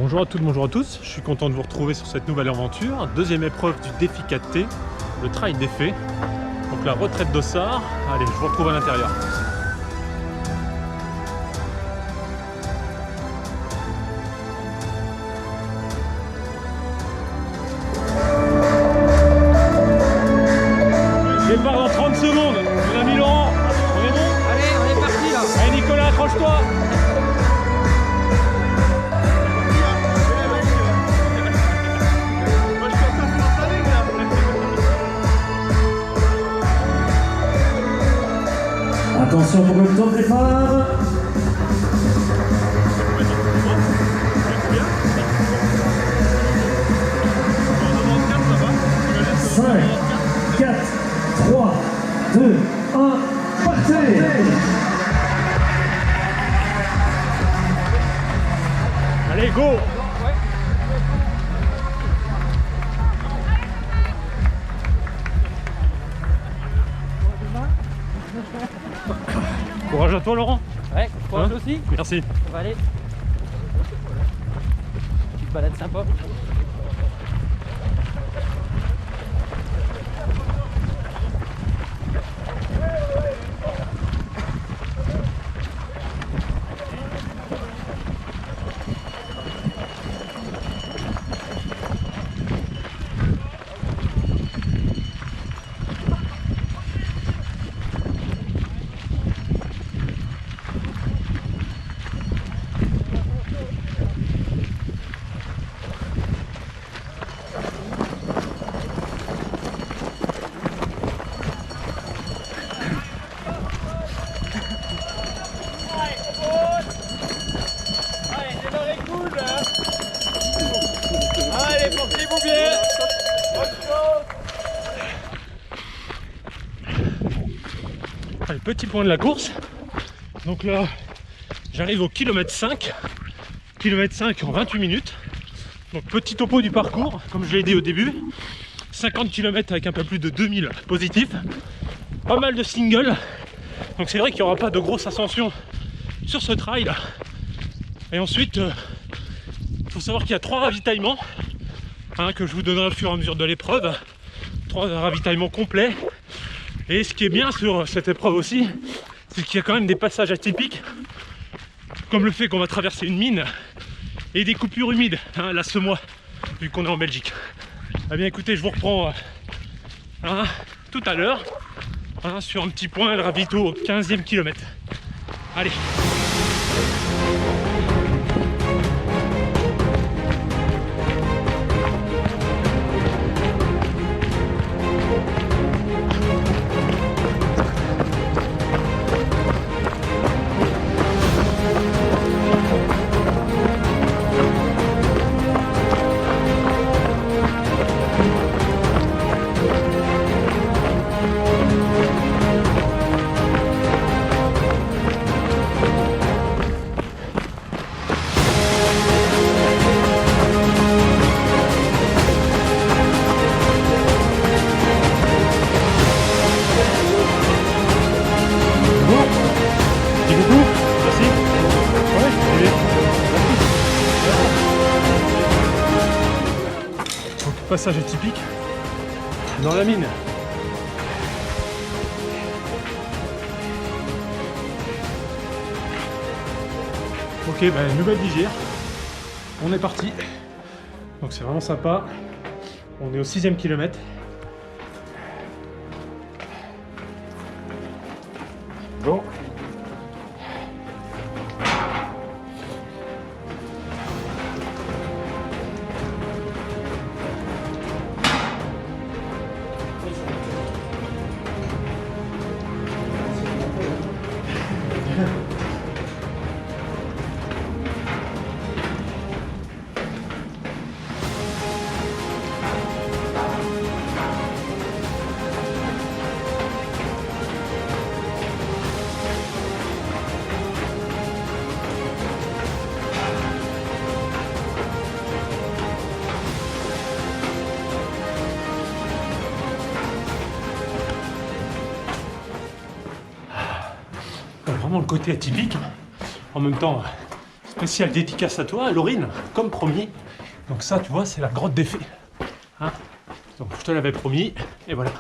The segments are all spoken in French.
Bonjour à toutes, bonjour à tous, je suis content de vous retrouver sur cette nouvelle aventure. Deuxième épreuve du défi 4T, le trail des fées. Donc la retraite d'Ossard. Allez, je vous retrouve à l'intérieur. Départ dans 30 secondes, mon ami Laurent, on est bon? Allez, on est parti là. Allez Nicolas, accroche-toi. Attention pour le temps de départ. 5, 4, 3, 2, 1, partez! Allez, go! Courage à toi Laurent. Ouais, courage Hein? aussi. Merci. On va aller. Petite balade sympa. Allez, portez-vous bien. Allez, petit point de la course. Donc là, j'arrive au kilomètre 5. Kilomètre 5 en 28 minutes. Donc petit topo du parcours, comme je l'ai dit au début. 50 km avec un peu plus de 2000 positifs. Pas mal de singles. Donc c'est vrai qu'il n'y aura pas de grosse ascension sur ce trail. Et ensuite, il faut savoir qu'il y a 3 ravitaillements que je vous donnerai au fur et à mesure de l'épreuve. 3 ravitaillements complets. Et ce qui est bien sur cette épreuve aussi, c'est qu'il y a quand même des passages atypiques, comme le fait qu'on va traverser une mine et des coupures humides, la semois, vu qu'on est en Belgique. Eh bien écoutez, je vous reprends tout à l'heure sur un petit point, le ravito au 15e kilomètre. Allez. Passage atypique dans la mine. Ok, nouvelle vigile. On est parti. Donc c'est vraiment sympa. On est au 6e kilomètre. Bon. vraiment le côté atypique. En même temps, Spécial dédicace à toi, Laurine, comme promis. Donc ça, tu vois, c'est la grotte des fées. Hein, donc je te l'avais promis, et voilà.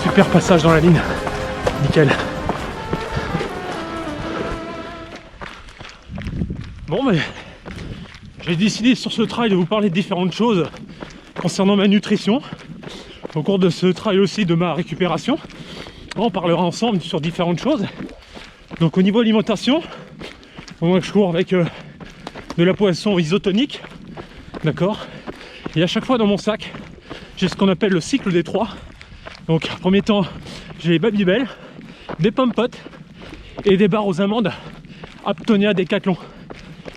Super passage dans la ligne, nickel. Bon, mais j'ai décidé sur ce trail de vous parler de différentes choses concernant ma nutrition. Au cours de ce trail aussi de ma récupération, on parlera ensemble sur différentes choses. Donc au niveau alimentation, moi je cours avec de la boisson isotonique, d'accord. Et à chaque fois dans mon sac, j'ai ce qu'on appelle le cycle des 3. Donc en premier temps, j'ai les Babybel, des pommes-potes et des barres aux amandes Aptonia Décathlon.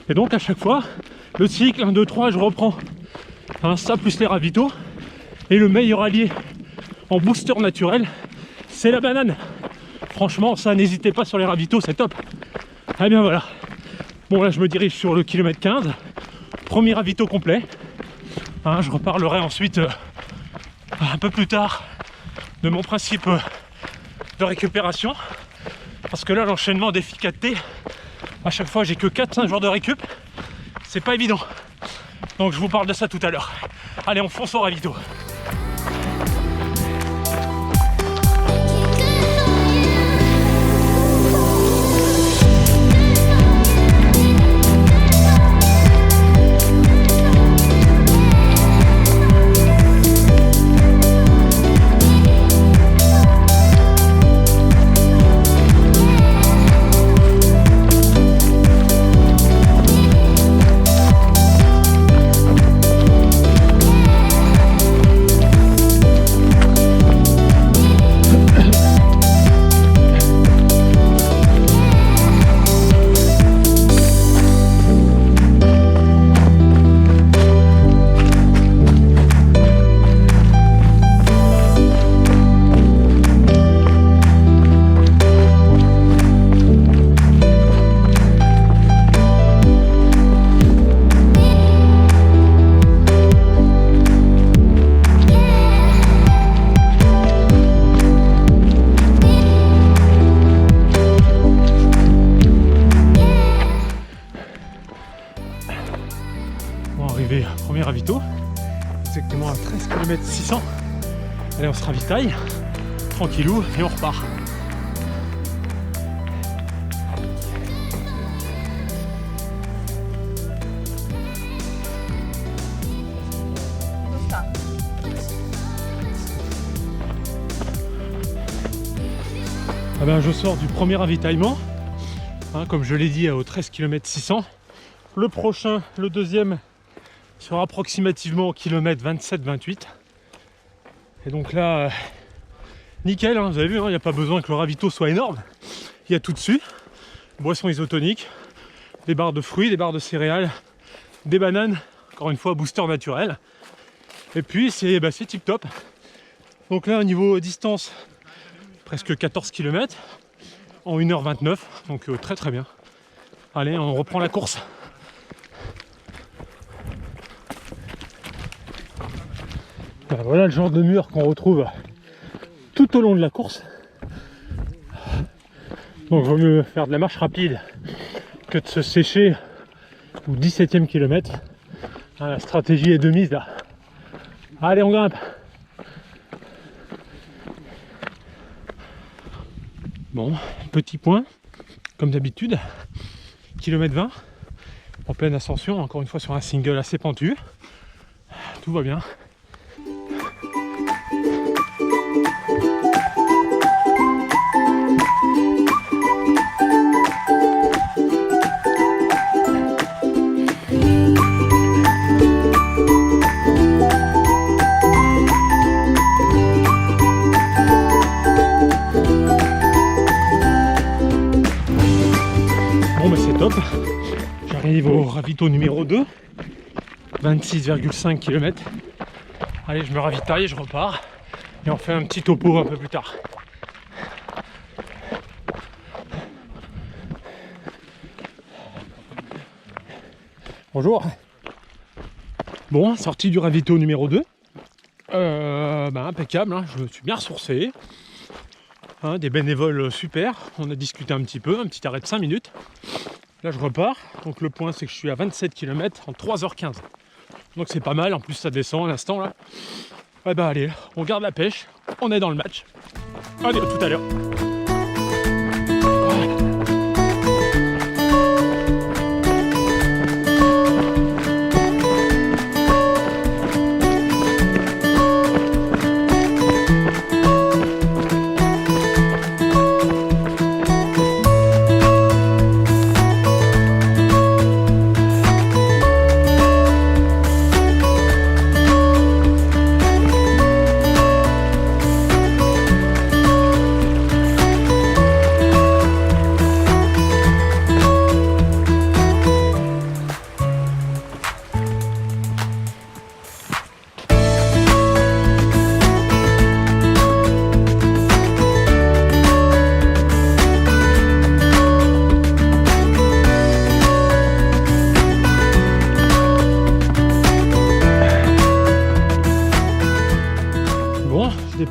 Et donc à chaque fois, le cycle 1, 2, 3, je reprends ça plus les ravitaux. Et le meilleur allié en booster naturel, c'est la banane. Franchement, ça, n'hésitez pas sur les ravitaux, c'est top. Eh bien voilà. Bon, là je me dirige sur le kilomètre 15. Premier ravito complet. Je reparlerai ensuite un peu plus tard de mon principe de récupération, parce que là l'enchaînement d'efficacité, à chaque fois j'ai que 4-5 jours de récup, c'est pas évident, donc je vous parle de ça tout à l'heure. Allez, on fonce au ravito. Premier ravito, exactement à 13 km 600. Allez, on se ravitaille, tranquillou, et on repart. Ah ben, je sors du premier ravitaillement, comme je l'ai dit, aux 13 km 600. Le prochain, le deuxième, sera approximativement au kilomètre 27-28. Et donc là, nickel, hein, vous avez vu, il n'y a pas besoin que le ravito soit énorme. Il y a tout dessus. Boissons isotoniques, des barres de fruits, des barres de céréales, des bananes, encore une fois booster naturel. Et puis c'est tip top. Donc là au niveau distance, presque 14 km en 1h29, donc très très bien. Allez, on reprend la course. Voilà le genre de mur qu'on retrouve tout au long de la course. Donc il vaut mieux faire de la marche rapide que de se sécher au 17e kilomètre. La stratégie est de mise là. Allez, on grimpe. Bon, petit point, comme d'habitude, kilomètre 20, en pleine ascension, encore une fois sur un single assez pentu. Tout va bien. J'arrive au ravito numéro 2, 26,5 km. Allez, je me ravitaille, je repars et on fait un petit topo un peu plus tard. Bonjour. Bon, sortie du ravito numéro 2. Impeccable, hein, je me suis bien ressourcé. Hein, des bénévoles super, on a discuté un petit peu, un petit arrêt de 5 minutes. Là je repars, donc le point c'est que je suis à 27 km en 3h15. Donc c'est pas mal, en plus ça descend à l'instant là. Allez, on garde la pêche, on est dans le match. Allez, à tout à l'heure.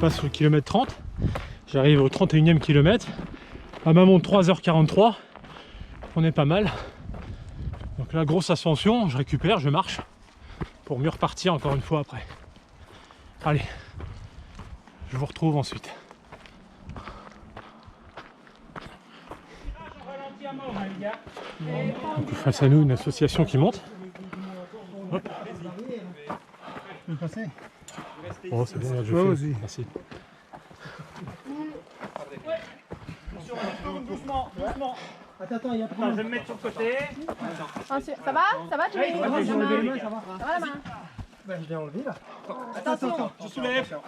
Passe le kilomètre 30, j'arrive au 31e kilomètre à ma montre 3h43, on est pas mal. Donc la grosse ascension, je récupère, je marche pour mieux repartir encore une fois après. Allez, je vous retrouve ensuite. Donc face à nous une association qui monte. Hop. Oh, c'est bien, je fais. Merci. Doucement, doucement. Attends, il y a pas. Je vais me mettre sur le côté. Ça va? Ça va? Tu mets la main? Ça va la main? Je l'ai enlevé là. Attention. Je soulève.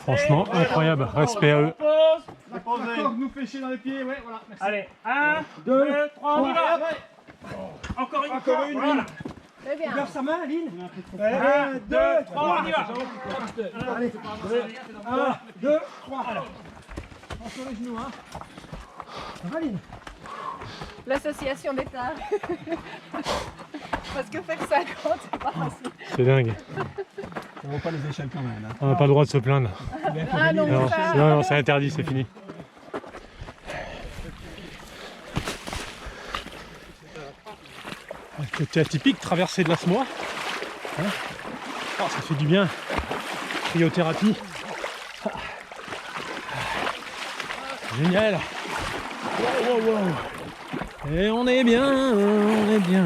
Franchement, incroyable. Respect à eux. Pose. Nous fait chier dans les pieds. Ouais, voilà. Allez, 1, 2, 3, on y va. Encore une. Voilà. Très bien. Lève sa main, Aline. 1, 2, 3, on y va. Allez, 1, 2, 3. On sur les genoux, hein. Ça va, Aline? L'association d'État. Parce que faire 50, c'est pas facile. C'est dingue. On voit pas les échelles quand même. Hein. On n'a pas le droit de se plaindre. Ah non, Non, c'est interdit, c'est fini. Côté atypique, traversée de l'Asmois. Hein, oh, ça fait du bien. Cryothérapie. Ah. Génial. Wow. Et on est bien, on est bien.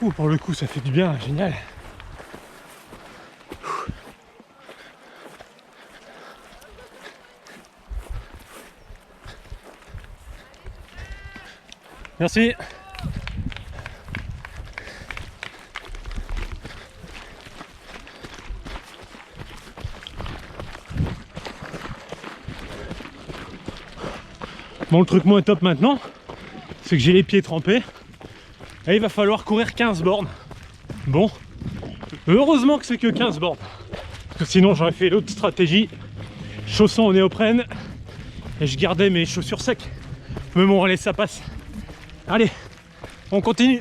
Ouh, pour le coup, ça fait du bien, génial. Merci. Bon, le truc moins top maintenant, c'est que j'ai les pieds trempés et il va falloir courir 15 bornes. Bon, heureusement que c'est que 15 bornes, parce que sinon j'aurais fait l'autre stratégie, chaussons en néoprène et je gardais mes chaussures sec. Mais bon, allez, ça passe. Allez, on continue.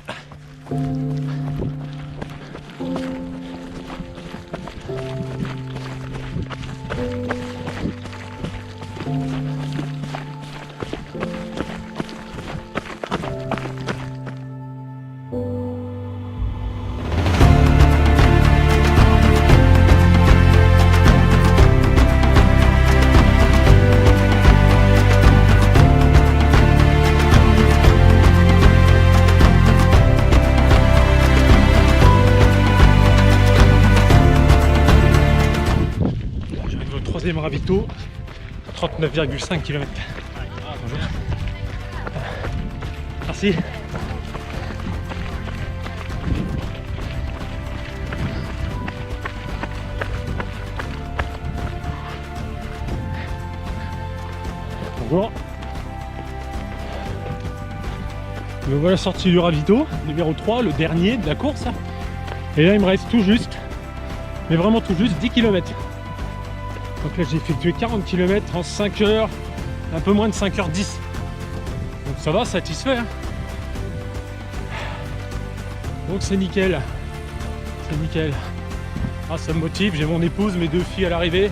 Troisième ravito, 39,5 km. Bonjour. Merci. Bonjour. Me voilà sorti du ravito, numéro 3, le dernier de la course. Et là il me reste tout juste, mais vraiment tout juste 10 km. Donc là j'ai effectué 40 km en 5 heures, un peu moins de 5h10. Donc ça va, satisfait. Hein, donc c'est nickel. C'est nickel. Ah, ça me motive, j'ai mon épouse, mes 2 filles à l'arrivée.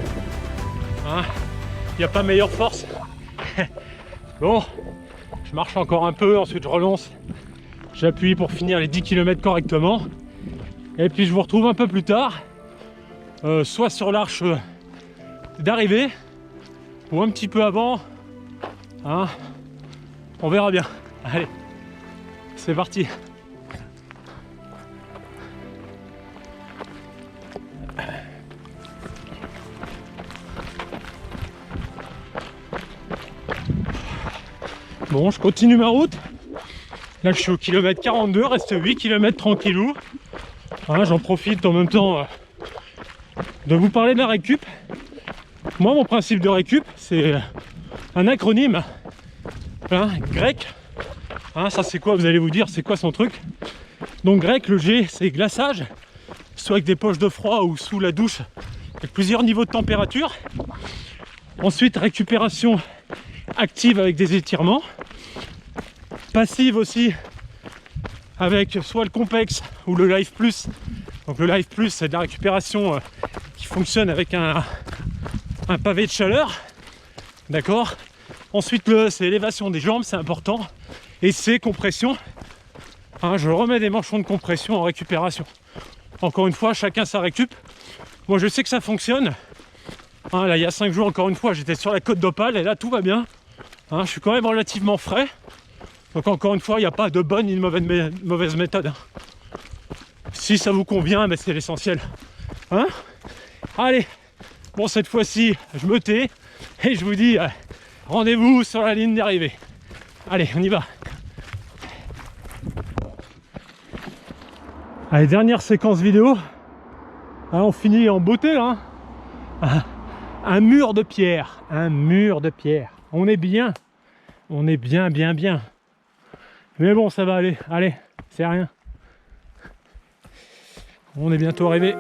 Hein, il n'y a pas meilleure force. Bon, je marche encore un peu, ensuite je relance. J'appuie pour finir les 10 km correctement. Et puis je vous retrouve un peu plus tard, soit sur l'arche d'arrivée ou un petit peu avant, hein, on verra bien. Allez, c'est parti. Bon, je continue ma route. Là je suis au kilomètre 42, reste 8 km tranquillou. Hein, j'en profite en même temps de vous parler de la récup. Moi, mon principe de récup, c'est un acronyme, hein, grec. Hein, ça c'est quoi, vous allez vous dire, c'est quoi son truc? Donc grec, le G, c'est glaçage, soit avec des poches de froid ou sous la douche, avec plusieurs niveaux de température. Ensuite, récupération active avec des étirements. Passive aussi, avec soit le complexe ou le life plus. Donc le life plus, c'est de la récupération qui fonctionne avec un pavé de chaleur, d'accord. Ensuite le c'est élévation des jambes, c'est important, et c'est compression, hein, je remets des manchons de compression en récupération. Encore une fois, chacun sa récup. Moi je sais que ça fonctionne, hein, là il y a 5 jours encore une fois j'étais sur la côte d'Opale et là tout va bien, hein, je suis quand même relativement frais, donc encore une fois il n'y a pas de bonne ni de mauvaise méthode, hein. Si ça vous convient, ben c'est l'essentiel, hein. Allez, bon, cette fois-ci, je me tais et je vous dis rendez-vous sur la ligne d'arrivée. Allez, on y va. Allez, dernière séquence vidéo. Ah, on finit en beauté là. Un mur de pierre. Un mur de pierre. On est bien. On est bien, bien, bien. Mais bon, ça va aller. Allez, c'est rien. On est bientôt arrivé.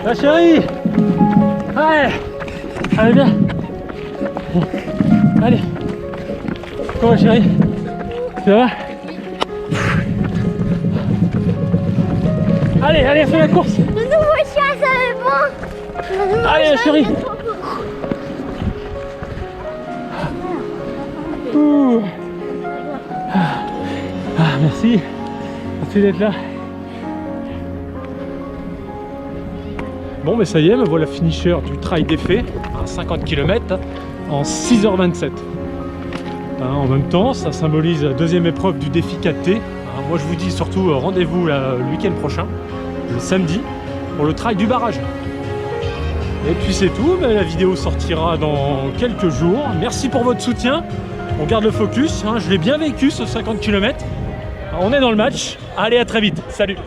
La chérie. Ouais. Allez bien. Allez. Comment chérie? Ça va? Allez, allez, fais la course. Le nouveau chien, ça va bon. Allez la chérie. Ouh. Ah, merci. Merci d'être là. Bon, mais ça y est, me voilà finisher du trail des Fées, à 50 km en 6h27. En même temps, ça symbolise la deuxième épreuve du défi 4T. Moi, je vous dis surtout rendez-vous le week-end prochain, le samedi, pour le trail du barrage. Et puis c'est tout, la vidéo sortira dans quelques jours. Merci pour votre soutien. On garde le focus, je l'ai bien vécu ce 50 km. On est dans le match. Allez, à très vite. Salut!